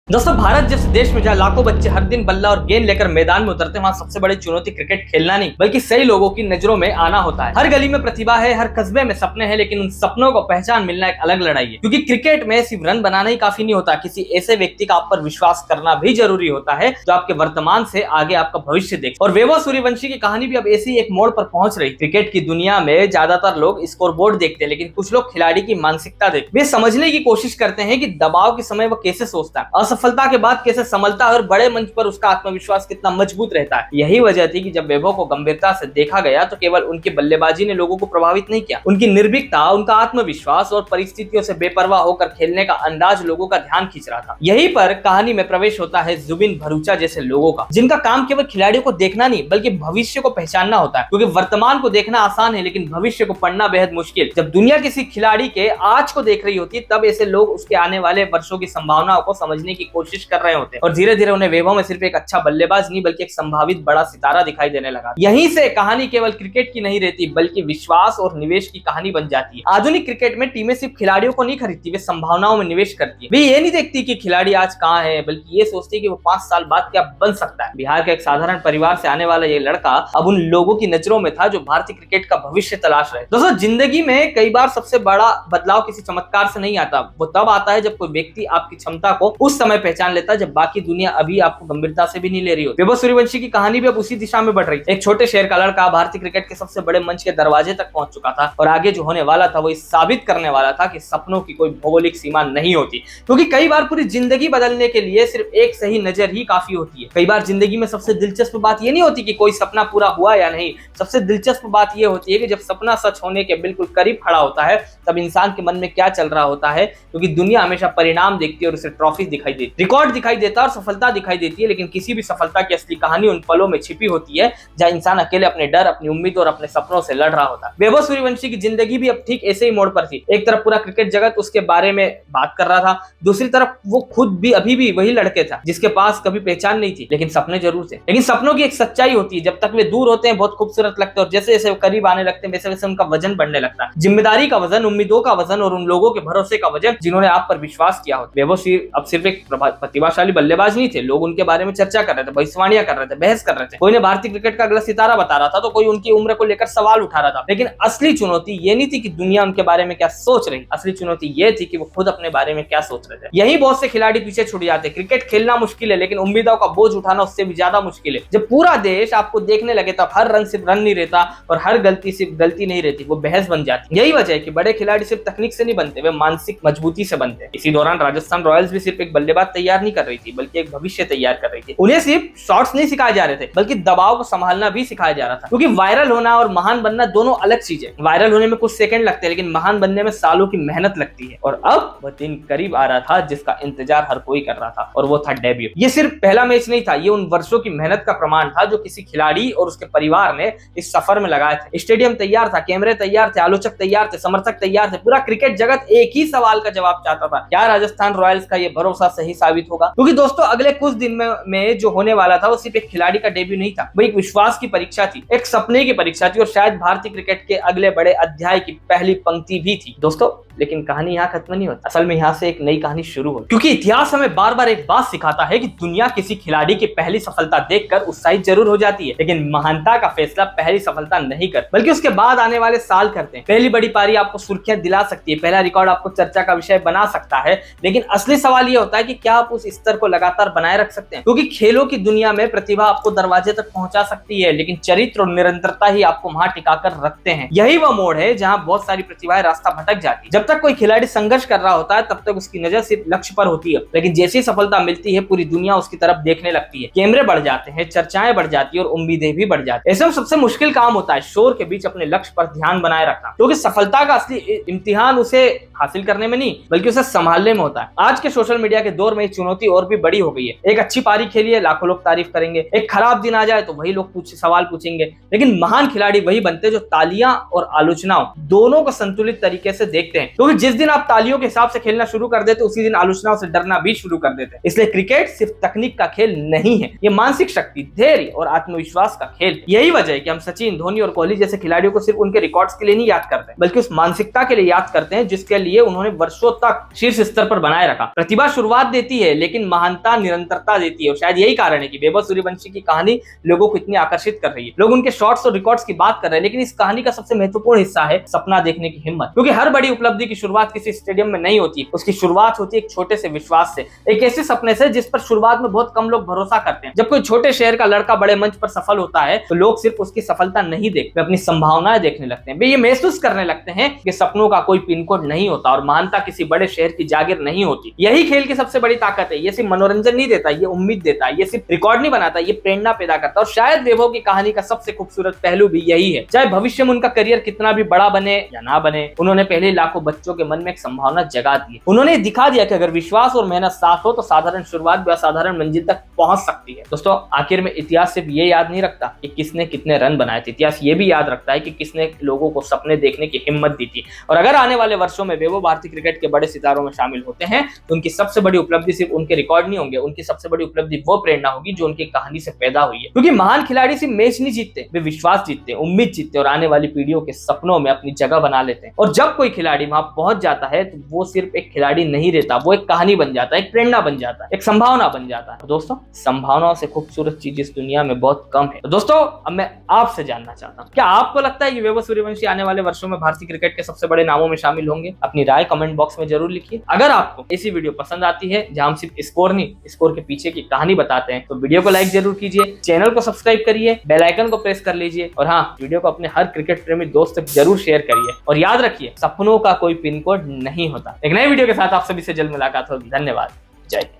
दोस्तों, भारत जैसे देश में जहाँ लाखों बच्चे हर दिन बल्ला और गेंद लेकर मैदान में उतरते हैं, वहाँ सबसे बड़ी चुनौती क्रिकेट खेलना नहीं बल्कि सही लोगों की नजरों में आना होता है। हर गली में प्रतिभा है, हर कस्बे में सपने हैं, लेकिन उन सपनों को पहचान मिलना एक अलग लड़ाई है। क्योंकि क्रिकेट में सिर्फ रन बनाना ही काफी नहीं होता, किसी ऐसे व्यक्ति का आप पर विश्वास करना भी जरूरी होता है जो आपके वर्तमान से आगे आपका भविष्य देखे। और वैभव सूर्यवंशी की कहानी भी अब ऐसी एक मोड़ पर पहुंच रही। क्रिकेट की दुनिया में ज्यादातर लोग स्कोर बोर्ड देखते हैं, लेकिन कुछ लोग खिलाड़ी की मानसिकता देखते, वे समझने की कोशिश करते हैं कि दबाव के समय वो कैसे सोचता है, असफलता के बाद कैसे संभलता है और बड़े मंच पर उसका आत्मविश्वास कितना मजबूत रहता है। यही वजह थी कि जब वैभव को गंभीरता से देखा गया तो केवल उनकी बल्लेबाजी ने लोगों को प्रभावित नहीं किया, उनकी निर्भीकता, उनका आत्मविश्वास और परिस्थितियों से बेपरवाह होकर खेलने का अंदाज लोगों का ध्यान खींच रहा था। यहीं पर कहानी में प्रवेश होता है जुबिन भरूचा जैसे लोगों का, जिनका काम केवल खिलाड़ियों को देखना नहीं बल्कि भविष्य को पहचानना होता है। क्योंकि वर्तमान को देखना आसान है, लेकिन भविष्य को पढ़ना बेहद मुश्किल। जब दुनिया किसी खिलाड़ी के आज को देख रही होती है, तब ऐसे लोग उसके आने वाले वर्षों की संभावनाओं को समझने की कोशिश कर रहे होते हैं। और धीरे धीरे उन्हें वैभव में सिर्फ एक अच्छा बल्लेबाज नहीं बल्कि एक संभावित बड़ा सितारा दिखाई देने लगा। यहीं से कहानी केवल क्रिकेट की नहीं रहती बल्कि विश्वास और निवेश की कहानी बन जाती है। आधुनिक क्रिकेट में टीमें सिर्फ खिलाड़ियों को नहीं खरीदती, वे संभावनाओं में निवेश करती है। वे ये नहीं देखती कि खिलाड़ी आज कहाँ है, बल्कि ये सोचती है कि वो 5 साल बाद क्या बन सकता है। बिहार के एक साधारण परिवार से आने वाला ये लड़का अब उन लोगों की नजरों में था जो भारतीय क्रिकेट का भविष्य तलाश रहे। दोस्तों, जिंदगी में कई बार सबसे बड़ा बदलाव किसी चमत्कार से नहीं आता, वो तब आता है जब कोई व्यक्ति आपकी क्षमता को उस समय पहचान लेता है जब बाकी दुनिया अभी आपको गंभीरता से भी नहीं ले रही होती। वैभव सूर्यवंशी की कहानी भी अब उसी दिशा में बढ़ रही है। एक छोटे शहर का लड़का भारतीय क्रिकेट के सबसे बड़े मंच के दरवाजे तक पहुंच चुका था और आगे जो होने वाला था वो साबित करने वाला था कि सपनों की कोई भौगोलिक सीमा नहीं होती। क्योंकि कई बार पूरी जिंदगी बदलने के लिए सिर्फ एक सही नजर ही काफी होती है। कई बार जिंदगी में सबसे दिलचस्प बात ये नहीं होती कि कोई सपना पूरा हुआ या नहीं, सबसे दिलचस्प बात यह होती है कि जब सपना सच होने के बिल्कुल करीब खड़ा होता है तब इंसान के मन में क्या चल रहा होता है। क्योंकि दुनिया हमेशा परिणाम देखती है और उसे ट्रॉफी दिखाई देती, रिकॉर्ड दिखाई देता है और सफलता दिखाई देती है, लेकिन किसी भी सफलता की असली कहानी उन पलों में छिपी होती है जहां इंसान अकेले अपने डर, अपनी उम्मीद और अपने सपनों से लड़ रहा होता है। वैभव सूर्यवंशी की जिंदगी भी अब ठीक ऐसे ही मोड़ पर थी। एक तरफ पूरा क्रिकेट जगत उसके बारे में बात कर रहा था, दूसरी तरफ वो खुद भी अभी भी वही लड़के था जिसके पास कभी पहचान नहीं थी, लेकिन सपने जरूर थे। लेकिन सपनों की एक सच्चाई होती है, जब तक वे दूर होते हैं बहुत खूबसूरत लगते हैं और जैसे जैसे करीब आने लगते हैं वैसे वैसे उनका वजन बढ़ने लगता है। जिम्मेदारी का वजन, उम्मीदों का वजन और उन लोगों के भरोसे का वजन जिन्होंने आप पर विश्वास किया होता। वैभव अब सिर्फ एक प्रतिभाशाली बल्लेबाज नहीं थे, लोग उनके बारे में चर्चा कर रहे थे, भविष्यवाणियां कर रहे थे, बहस कर रहे थे। कोई ने भारतीय क्रिकेट का अगला सितारा बता रहा था तो कोई उनकी उम्र को लेकर सवाल उठा रहा था। लेकिन असली चुनौती ये नहीं थी कि दुनिया उनके बारे में क्या सोच रही, असली चुनौती ये थी कि वो खुद अपने बारे में क्या सोच रहे थे। यही बहुत से खिलाड़ी पीछे छूट जाते। क्रिकेट खेलना मुश्किल है, लेकिन उम्मीदों का बोझ उठाना उससे भी ज्यादा मुश्किल है। जब पूरा देश आपको देखने लगे तब हर रन सिर्फ रन नहीं रहता और हर गलती सिर्फ गलती नहीं रहती, वो बहस बन जाती। यही वजह है कि बड़े खिलाड़ी सिर्फ तकनीक से नहीं बनते, वे मानसिक मजबूती से बनते हैं। इसी दौरान राजस्थान रॉयल्स भी सिर्फ एक बल्लेबाज तैयार नहीं कर रही थी बल्कि एक भविष्य तैयार कर रही थी। उन्हें सिर्फ शॉट्स नहीं सिखाए जा रहे थे बल्कि दबाव को संभालना भी सिखाया जा रहा था। क्योंकि वायरल होना और महान बनना दोनों अलग चीजें। वायरल होने में कुछ सेकंड लगते हैं, लेकिन महान बनने में सालों की मेहनत लगती है। और अब वह दिन करीब आ रहा था जिसका इंतजार हर कोई कर रहा था, और वो था डेब्यू। ये सिर्फ पहला मैच नहीं था, ये उन वर्षों की मेहनत का प्रमाण था जो किसी खिलाड़ी और उसके परिवार ने इस सफर में लगाए थे। स्टेडियम तैयार था, कैमरे तैयार थे, आलोचक तैयार थे, समर्थक तैयार थे। पूरा क्रिकेट जगत एक ही सवाल का जवाब चाहता था, क्या राजस्थान रॉयल्स का ये भरोसा सही साबित होगा। क्योंकि दोस्तों, अगले कुछ दिन में जो होने वाला था वो सिर्फ एक खिलाड़ी का डेब्यू नहीं था, वो एक विश्वास की परीक्षा थी, एक सपने की परीक्षा थी और शायद भारतीय क्रिकेट के अगले बड़े अध्याय की पहली पंक्ति भी थी। दोस्तों, लेकिन कहानी यहाँ खत्म नहीं होती, असल में यहाँ से एक नई कहानी शुरू होती। क्योंकि इतिहास हमें बार बार एक बात सिखाता है कि दुनिया किसी खिलाड़ी की पहली सफलता देखकर उत्साहित जरूर हो जाती है, लेकिन महानता का फैसला पहली सफलता नहीं कर बल्कि उसके बाद आने वाले साल करते हैं। पहली बड़ी पारी आपको सुर्खियां दिला सकती है, पहला रिकॉर्ड आपको चर्चा का विषय बना सकता है, लेकिन असली सवाल यह होता है कि क्या आप उस स्तर को लगातार बनाए रख सकते हैं। क्योंकि खेलों की दुनिया में प्रतिभा आपको दरवाजे तक पहुंचा सकती है, लेकिन चरित्र और निरंतरता ही आपको वहां टिकाकर रखते हैं। यही वह मोड़ है जहां बहुत सारी प्रतिभाएं रास्ता भटक जाती है। जब तक कोई खिलाड़ी संघर्ष कर रहा होता है तब तक उसकी नजर सिर्फ लक्ष्य पर होती है, लेकिन जैसी सफलता मिलती है पूरी दुनिया उसकी तरफ देखने लगती है। कैमरे बढ़ जाते हैं, चर्चाएं बढ़ जाती है और उम्मीदें भी बढ़ जाती है। ऐसे में सबसे मुश्किल काम होता है शोर के बीच अपने लक्ष्य पर ध्यान बनाए रखना, क्योंकि सफलता का असली इम्तिहान उसे हासिल करने में नहीं बल्कि उसे संभालने में होता है। आज के सोशल मीडिया के दौर में ये चुनौती और भी बड़ी हो गई है। एक अच्छी पारी खेली है, लाखों लोग तारीफ करेंगे, एक खराब दिन आ जाए तो वही लोग सवाल पूछेंगे, लेकिन महान खिलाड़ी वही बनते जो तालियां और आलोचनाओं दोनों को संतुलित तरीके से देखते हैं। क्योंकि जिस दिन आप तालियों के हिसाब से खेलना शुरू कर देते उसी दिन आलोचनाओं से डरना भी शुरू कर देते। इसलिए क्रिकेट सिर्फ तकनीक का खेल नहीं है, ये मानसिक शक्ति, धैर्य और आत्मविश्वास का खेल। यही वजह है कि हम सचिन, धोनी और कोहली जैसे खिलाड़ियों को सिर्फ उनके रिकॉर्ड्स के लिए नहीं याद करते बल्कि उस मानसिकता के लिए याद करते हैं जिसके लिए उन्होंने वर्षों तक शीर्ष स्तर पर बनाए रखा। प्रतिभा शुरुआत देती है लेकिन महानता निरंतरता देती है, और शायद यही कारण है कि वैभव सूर्यवंशी की कहानी लोगों को इतनी आकर्षित कर रही है। लोग उनके शॉट्स और रिकॉर्ड्स की बात कर रहे हैं, लेकिन इस कहानी का सबसे महत्वपूर्ण हिस्सा है सपना देखने की हिम्मत। क्योंकि हर बड़ी उपलब्धि की शुरुआत किसी स्टेडियम में नहीं होती, उसकी शुरुआत होती है एक छोटे से विश्वास से, एक ऐसे सपने से जिस पर शुरुआत में बहुत कम लोग भरोसा करते हैं। जब कोई छोटे शहर का लड़का बड़े मंच पर सफल होता है तो लोग सिर्फ उसकी सफलता नहीं देखते, अपनी संभावनाएं देखने लगते हैं। वे ये महसूस करने लगते हैं कि सपनों का कोई पिन कोड नहीं होता और महानता किसी बड़े शहर की जागीर नहीं होती। यही खेल की सबसे बड़ी ताकत है। ये सिर्फ मनोरंजन नहीं देता, ये उम्मीद देता है, ये सिर्फ रिकॉर्ड नहीं बनाता, ये प्रेरणा पैदा करता है। और शायद वैभव की कहानी का सबसे खूबसूरत पहलू भी यही है। चाहे भविष्य में उनका करियर कितना भी बड़ा बने या ना बने, उन्होंने पहले लाखों बच्चों के मन में एक संभावना जगा दी। उन्होंने दिखा दिया कि अगर विश्वास और मेहनत साथ हो तो साधारण शुरुआत भी असाधारण मंजिल तक पहुंच सकती है। दोस्तों, आखिर में इतिहास सिर्फ ये याद नहीं रखता कि किसने कितने रन बनाए थे, इतिहास ये भी याद रखता है कि किसने लोगों को सपने देखने की हिम्मत दी थी। और अगर आने वाले वर्षों में वैभव भारतीय क्रिकेट के बड़े सितारों में शामिल होते हैं तो उनकी सबसे बड़ी उपलब्धि सिर्फ उनके रिकॉर्ड नहीं होंगे, उनकी सबसे बड़ी उपलब्धि वो प्रेरणा होगी जो उनकी कहानी से पैदा हुई है। क्योंकि महान खिलाड़ी सिर्फ मैच नहीं जीतते, वे विश्वास जीतते, उम्मीद जीतते और आने वाली पीढ़ियों के सपनों में अपनी जगह बना लेते हैं। और जब कोई खिलाड़ी वहां पहुंच जाता है तो वो सिर्फ एक खिलाड़ी नहीं रहता, वो एक कहानी बन जाता है, एक प्रेरणा बन जाता है, एक संभावना बन जाता है। तो दोस्तों, संभावनाओं से खूबसूरत चीज इस दुनिया में बहुत कम है। तो दोस्तों, अब मैं आपसे जानना चाहता हूँ, क्या आपको लगता है कि वैभव सूर्यवंशी आने वाले वर्षों में भारतीय क्रिकेट के सबसे बड़े नामों में शामिल होंगे? अपनी राय कमेंट बॉक्स में जरूर लिखिए। अगर आपको ऐसी वीडियो पसंद आती है जहां हम सिर्फ स्कोर नहीं, स्कोर के पीछे की कहानी बताते हैं, तो वीडियो को लाइक जरूर कीजिए, चैनल को सब्सक्राइब करिए, बेल आइकन को प्रेस कर लीजिए और हाँ, वीडियो को अपने हर क्रिकेट प्रेमी दोस्त तक जरूर शेयर करिए। और याद रखिए, सपनों का कोई पिन कोड नहीं होता। एक नए वीडियो के साथ आप सभी से जल्द मुलाकात होगी। धन्यवाद। जय हिंद।